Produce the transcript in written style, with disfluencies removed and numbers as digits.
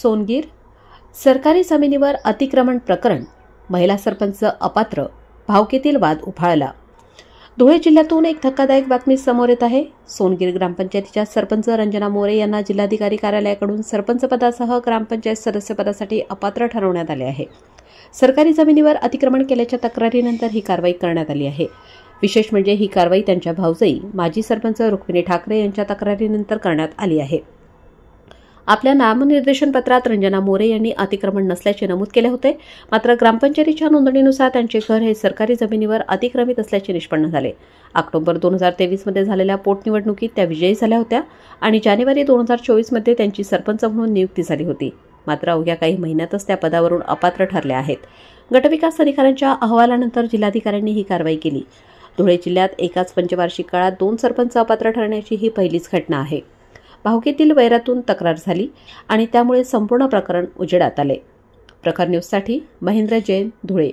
सोनगीर सरकारी जमिनीवर अतिक्रमण प्रकरण, महिला सरपंच अपात्र, भावकीतील वाद उफाळला। धुळे जिल्ह्यातून एक धक्कादायक बातमी समोर येत आहे। सोनगीर ग्रामपंचायतीच्या सरपंच रंजना मोरे यांना जिल्हाधिकारी कार्यालयाकडून सरपंच पदासह ग्रामपंचायत सदस्यपदासाठी अपात्र ठरवण्यात आले आहे। सरकारी जमिनीवर अतिक्रमण केल्याच्या तक्रारीनंतर ही कारवाई करण्यात आली आहे। विशेष म्हणजे ही कारवाई त्यांच्या भाऊजाई माजी सरपंच रुक्मिणी ठाकरे यांच्या तक्रारीनंतर करण्यात आली आहे। आपल्या नामनिर्देशन पत्रात रंजना मोरे यांनी अतिक्रमण नसल्याचे नमूद केले होते, मात्र ग्रामपंचायतीच्या नोंदणीनुसार त्यांचे घर हे सरकारी जमिनीवर अतिक्रमित असल्याचे निष्पन्न झाले। ऑक्टोबर 2023 मध्ये झालेल्या पोटनिवडणुकीत त्या विजयी झाल्या होत्या आणि जानेवारी 2024 मध्ये त्यांची सरपंच म्हणून नियुक्ती झाली होती, मात्र अवघ्या काही महिन्यातच त्या पदावरून अपात्र ठरल्या आहेत। गटविकास अधिकाऱ्यांच्या अहवालानंतर जिल्हाधिकाऱ्यांनी ही कारवाई केली। धुळे जिल्ह्यात एकाच पंचवार्षिक काळात 2 सरपंच अपात्र ठरण्याची ही पहिलीच घटना आहे। भावकीतील वैरातून तक्रार झाली आणि त्यामुळे संपूर्ण प्रकरण उजेडात आले। प्रखर न्यूजसाठी महेंद्र जैन, धुळे।